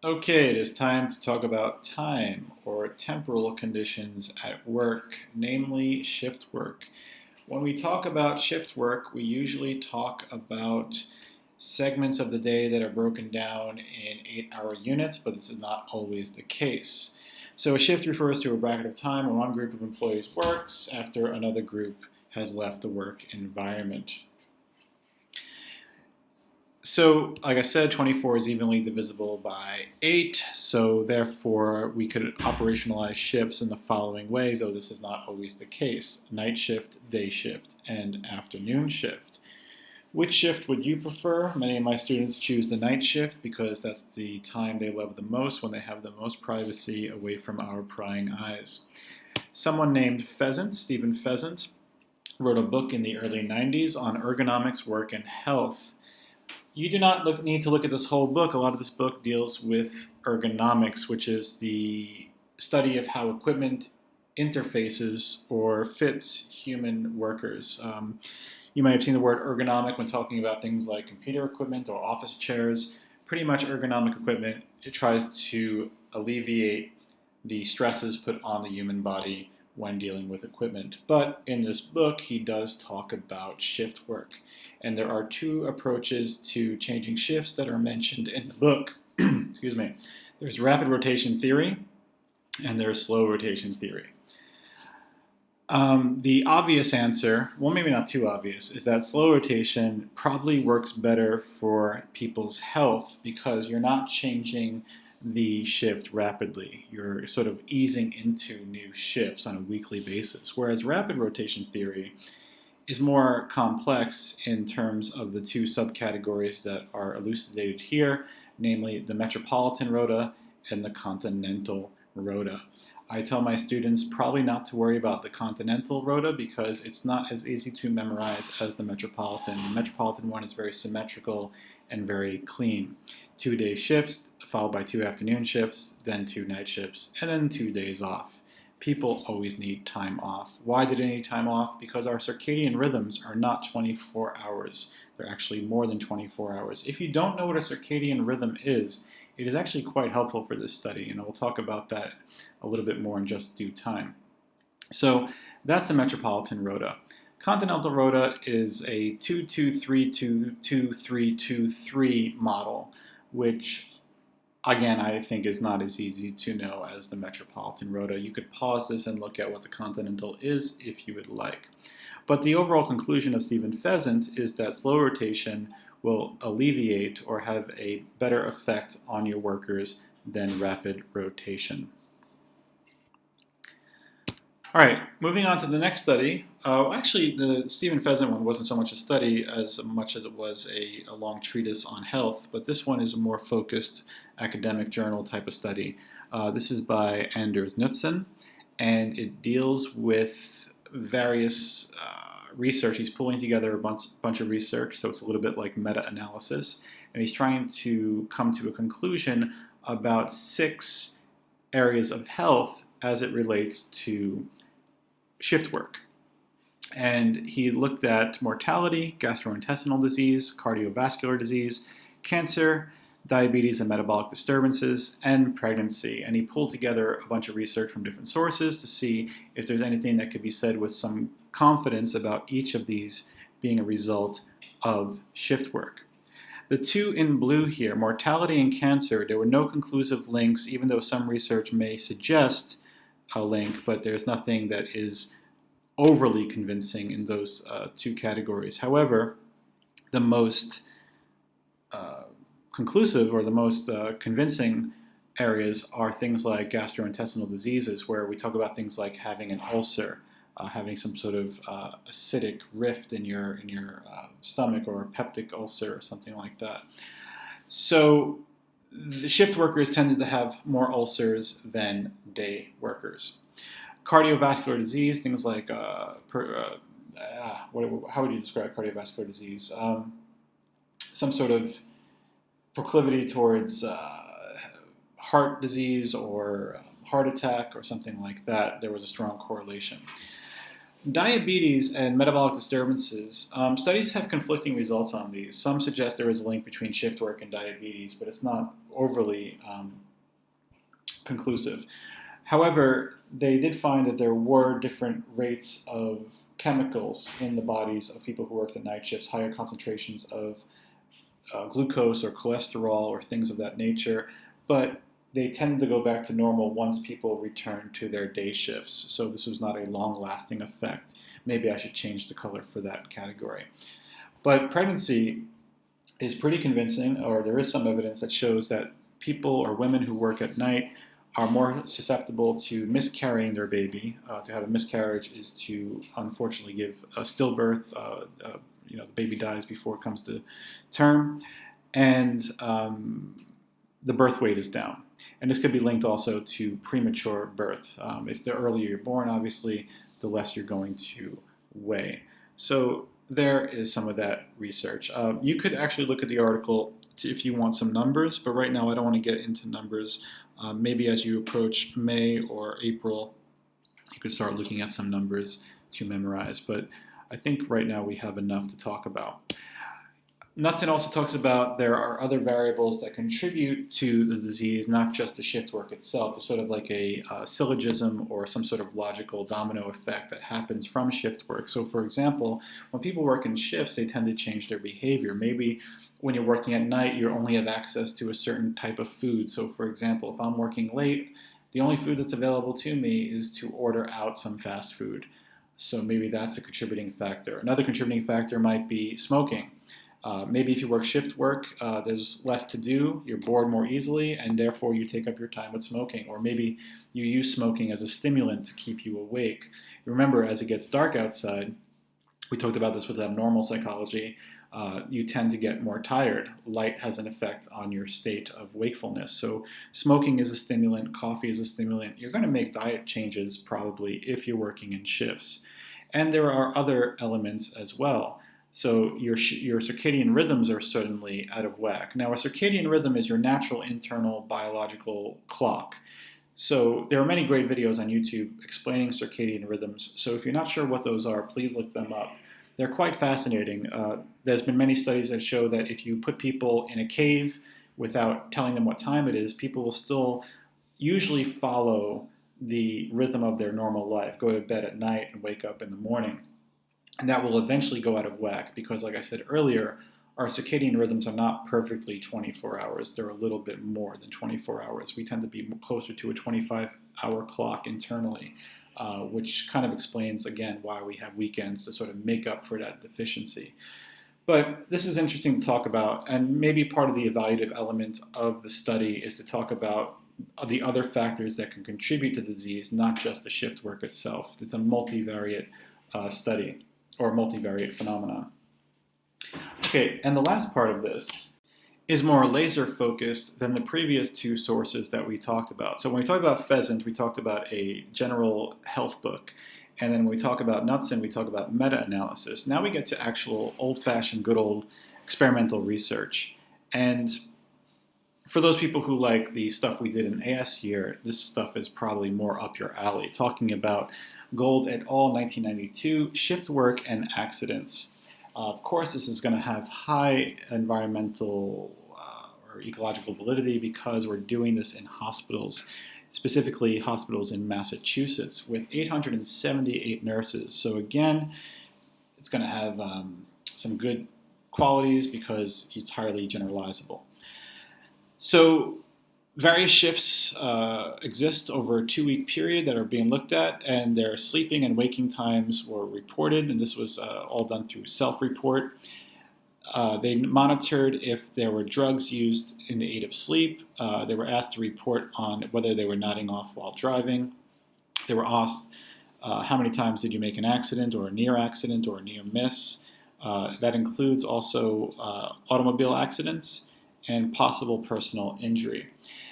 Okay, it is time to talk about time or temporal conditions at work, namely shift work. When we talk about shift work, we usually talk about segments of the day that are broken down in 8-hour units, but this is not always the case. So a shift refers to a bracket of time when one group of employees works after another group has left the work environment. So, like I said, 24 is evenly divisible by 8, so therefore we could operationalize shifts in the following way, though this is not always the case: night shift, day shift, and afternoon shift. Which shift would you prefer? Many of my students choose the night shift because that's the time they love the most, when they have the most privacy away from our prying eyes. Someone named Stephen Pheasant, wrote a book in the early 90s on ergonomics, work, and health. You do not need to look at this whole book. A lot of this book deals with ergonomics, which is the study of how equipment interfaces or fits human workers. You might have seen the word ergonomic when talking about things like computer equipment or office chairs. Pretty much ergonomic equipment, it tries to alleviate the stresses put on the human body when dealing with equipment. But in this book, he does talk about shift work. And there are two approaches to changing shifts that are mentioned in the book. Excuse me. There's rapid rotation theory and there's slow rotation theory. The obvious answer, well, maybe not too obvious, is that slow rotation probably works better for people's health because you're not changing the shift rapidly. You're sort of easing into new shifts on a weekly basis. Whereas rapid rotation theory is more complex in terms of the two subcategories that are elucidated here, namely the metropolitan rota and the continental rota. I tell my students probably not to worry about the continental rota because it's not as easy to memorize as the metropolitan. The metropolitan one is very symmetrical and very clean. 2-day shifts, followed by 2 afternoon shifts, then 2 night shifts, and then 2 days off. People always need time off. Why do they need time off? Because our circadian rhythms are not 24 hours. They're actually more than 24 hours. If you don't know what a circadian rhythm is, it is actually quite helpful for this study, and we'll talk about that a little bit more in just due time. So that's the metropolitan rota. Continental rota is a 2-2-3-2-2-3-2-3 model, which again I think is not as easy to know as the metropolitan rota. You could pause this and look at what the continental is if you would like. But the overall conclusion of Stephen Pheasant is that slow rotation will alleviate or have a better effect on your workers than rapid rotation. All right, moving on to the next study. Actually, the Stephen Pheasant one wasn't so much a study as much as it was a long treatise on health, but this one is a more focused academic journal type of study. This is by Anders Knudsen, and it deals with various research. He's pulling together a bunch of research, so it's a little bit like meta-analysis, and he's trying to come to a conclusion about 6 areas of health as it relates to shift work. And he looked at mortality, gastrointestinal disease, cardiovascular disease, cancer, diabetes and metabolic disturbances, and pregnancy. And he pulled together a bunch of research from different sources to see if there's anything that could be said with some confidence about each of these being a result of shift work. The 2 in blue here, mortality and cancer, there were no conclusive links, even though some research may suggest a link, but there's nothing that is overly convincing in those 2 categories. However, the most conclusive or the most convincing areas are things like gastrointestinal diseases, where we talk about things like having an ulcer, having some sort of acidic rift in your stomach, or a peptic ulcer or something like that. So the shift workers tended to have more ulcers than day workers. Cardiovascular disease, things like how would you describe cardiovascular disease? Some sort of proclivity towards heart disease or heart attack or something like that. There was a strong correlation. Diabetes and metabolic disturbances, studies have conflicting results on these. Some suggest there is a link between shift work and diabetes, but it's not overly conclusive. However, they did find that there were different rates of chemicals in the bodies of people who worked at night shifts, higher concentrations of glucose or cholesterol or things of that nature, but they tended to go back to normal once people returned to their day shifts. So this was not a long-lasting effect. Maybe I should change the color for that category. But pregnancy is pretty convincing, or there is some evidence that shows that people or women who work at night are more susceptible to miscarrying their baby. To have a miscarriage is to unfortunately give a stillbirth. The baby dies before it comes to term, and the birth weight is down. And this could be linked also to premature birth. If the earlier you're born, obviously, the less you're going to weigh. So there is some of that research. You could actually look at the article if you want some numbers, but right now I don't want to get into numbers. Maybe as you approach May or April, you could start looking at some numbers to memorize. But I think right now we have enough to talk about. Knudsen also talks about there are other variables that contribute to the disease, not just the shift work itself. There's sort of like a syllogism or some sort of logical domino effect that happens from shift work. So for example, when people work in shifts, they tend to change their behavior. Maybe when you're working at night, you only have access to a certain type of food. So for example, if I'm working late, the only food that's available to me is to order out some fast food. So maybe that's a contributing factor. Another contributing factor might be smoking. Maybe if you work shift work, there's less to do, you're bored more easily, and therefore you take up your time with smoking. Or maybe you use smoking as a stimulant to keep you awake. Remember, as it gets dark outside, we talked about this with abnormal psychology, you tend to get more tired. Light has an effect on your state of wakefulness. So smoking is a stimulant, coffee is a stimulant. You're going to make diet changes probably if you're working in shifts. And there are other elements as well. So your circadian rhythms are certainly out of whack. Now, a circadian rhythm is your natural internal biological clock. So there are many great videos on YouTube explaining circadian rhythms. So if you're not sure what those are, please look them up. They're quite fascinating. There's been many studies that show that if you put people in a cave without telling them what time it is, people will still usually follow the rhythm of their normal life, go to bed at night and wake up in the morning. And that will eventually go out of whack because, like I said earlier, our circadian rhythms are not perfectly 24 hours. They're a little bit more than 24 hours. We tend to be closer to a 25-hour clock internally, which kind of explains, again, why we have weekends to sort of make up for that deficiency. But this is interesting to talk about, and maybe part of the evaluative element of the study is to talk about the other factors that can contribute to disease, not just the shift work itself. It's a multivariate study or multivariate phenomenon. Okay, and the last part of this is more laser focused than the previous two sources that we talked about. So when we talk about Pheasant, we talked about a general health book. And then when we talk about Knudsen, we talk about meta-analysis. Now we get to actual old-fashioned, good old experimental research. And for those people who like the stuff we did in AS year, this stuff is probably more up your alley. Talking about Gold et al. 1992, shift work and accidents. Of course, this is going to have high environmental or ecological validity because we're doing this in hospitals, specifically hospitals in Massachusetts with 878 nurses. So again, it's going to have some good qualities because it's highly generalizable. So various shifts exist over a 2-week period that are being looked at, and their sleeping and waking times were reported, and this was all done through self-report. They monitored if there were drugs used in the aid of sleep. They were asked to report on whether they were nodding off while driving. They were asked how many times did you make an accident or a near accident or a near miss. That includes also automobile accidents and possible personal injury.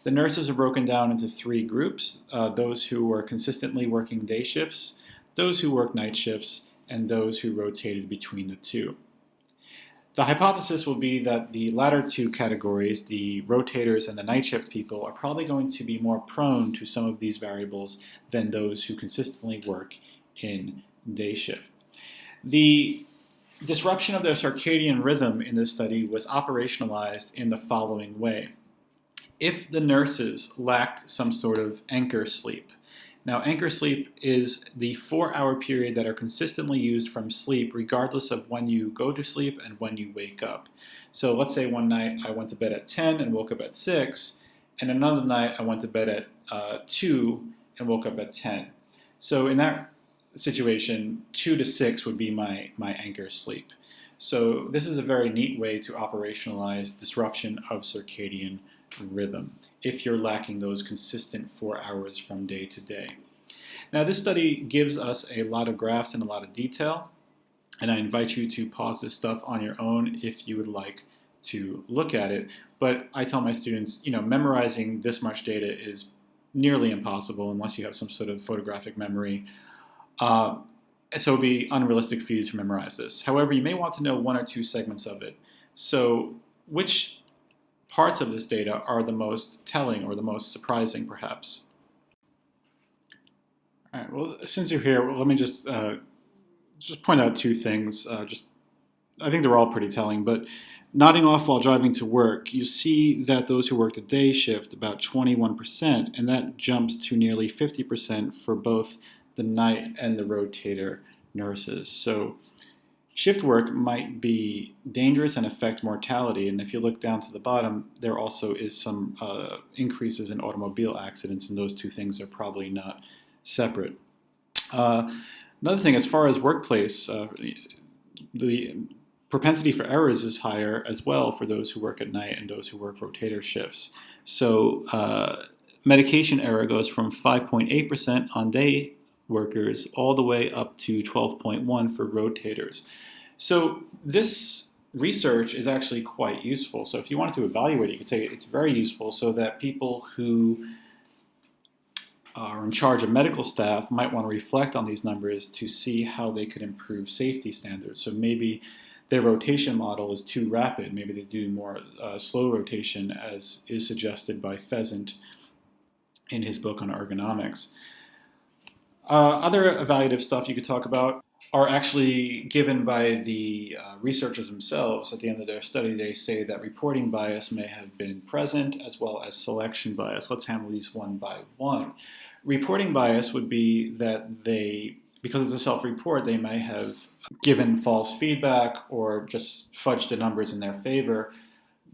The nurses are broken down into 3 groups, those who were consistently working day shifts, those who worked night shifts, and those who rotated between the two. The hypothesis will be that the latter 2 categories, the rotators and the night shift people, are probably going to be more prone to some of these variables than those who consistently work in day shift. The disruption of the circadian rhythm in this study was operationalized in the following way. If the nurses lacked some sort of anchor sleep, now anchor sleep is the 4-hour period that are consistently used from sleep regardless of when you go to sleep and when you wake up. So let's say one night I went to bed at 10 and woke up at 6, and another night I went to bed at 2 and woke up at 10. So in that situation, 2 to 6 would be my anchor sleep. So this is a very neat way to operationalize disruption of circadian rhythm if you're lacking those consistent 4 hours from day to day. Now this study gives us a lot of graphs and a lot of detail, and I invite you to pause this stuff on your own if you would like to look at it. But I tell my students, memorizing this much data is nearly impossible unless you have some sort of photographic memory. So it would be unrealistic for you to memorize this. However, you may want to know one or two segments of it. So which parts of this data are the most telling or the most surprising, perhaps? All right, well, since you're here, let me just point out two things. I think they're all pretty telling, but nodding off while driving to work, you see that those who worked a day shift, about 21%, and that jumps to nearly 50% for both the night and the rotator nurses. So shift work might be dangerous and affect mortality, and if you look down to the bottom, there also is some increases in automobile accidents, and those two things are probably not separate. Another thing, as far as workplace, the propensity for errors is higher as well for those who work at night and those who work rotator shifts. So medication error goes from 5.8% on day workers all the way up to 12.1 for rotators. So this research is actually quite useful. So if you wanted to evaluate it, you could say it's very useful so that people who are in charge of medical staff might want to reflect on these numbers to see how they could improve safety standards. So maybe their rotation model is too rapid. Maybe they do more slow rotation, as is suggested by Pheasant in his book on ergonomics. Other evaluative stuff you could talk about are actually given by the researchers themselves. At the end of their study, they say that reporting bias may have been present as well as selection bias. Let's handle these one by one. Reporting bias would be that because it's a self-report, they may have given false feedback or just fudged the numbers in their favor.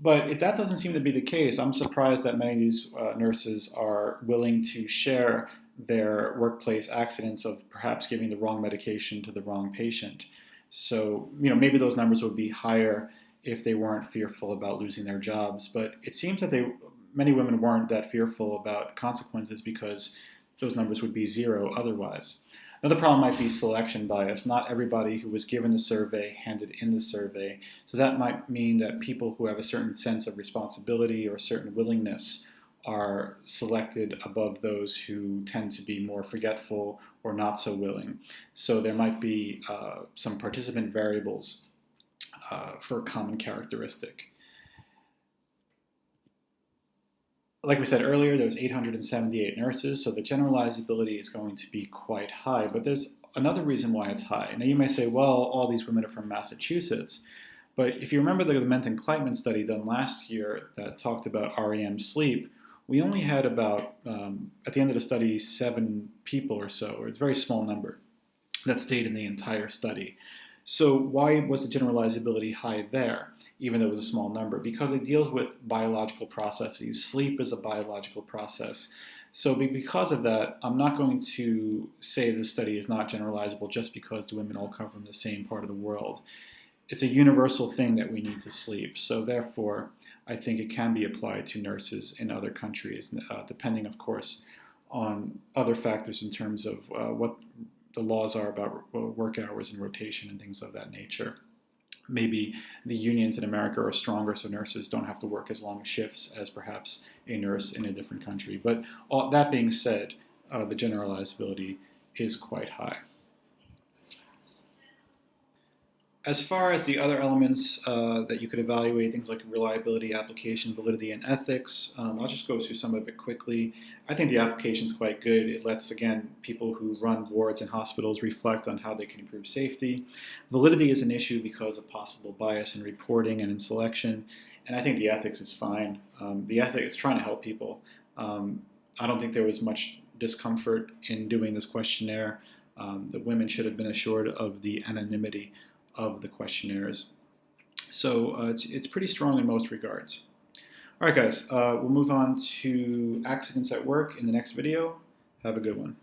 But if that doesn't seem to be the case, I'm surprised that many of these nurses are willing to share their workplace accidents of perhaps giving the wrong medication to the wrong patient. So, maybe those numbers would be higher if they weren't fearful about losing their jobs. But it seems that many women weren't that fearful about consequences because those numbers would be zero otherwise. Another problem might be selection bias. Not everybody who was given the survey handed in the survey. So that might mean that people who have a certain sense of responsibility or a certain willingness are selected above those who tend to be more forgetful or not so willing. So there might be some participant variables for a common characteristic. Like we said earlier, there's 878 nurses, so the generalizability is going to be quite high. But there's another reason why it's high. Now you may say, well, all these women are from Massachusetts. But if you remember the Menton-Kleitman study done last year that talked about REM sleep, we only had about, at the end of the study, 7 people or so, or it's a very small number, that stayed in the entire study. So why was the generalizability high there, even though it was a small number? Because it deals with biological processes. Sleep is a biological process. So because of that, I'm not going to say this study is not generalizable just because the women all come from the same part of the world. It's a universal thing that we need to sleep. So therefore, I think it can be applied to nurses in other countries, depending, of course, on other factors in terms of what the laws are about work hours and rotation and things of that nature. Maybe the unions in America are stronger, so nurses don't have to work as long shifts as perhaps a nurse in a different country. But that being said, the generalizability is quite high. As far as the other elements that you could evaluate, things like reliability, application, validity, and ethics, I'll just go through some of it quickly. I think the application is quite good. It lets, again, people who run wards in hospitals reflect on how they can improve safety. Validity is an issue because of possible bias in reporting and in selection, and I think the ethics is fine. The ethics is trying to help people. I don't think there was much discomfort in doing this questionnaire. The women should have been assured of the anonymity of the questionnaires. So it's pretty strong in most regards. All right, guys, we'll move on to accidents at work in the next video. Have a good one.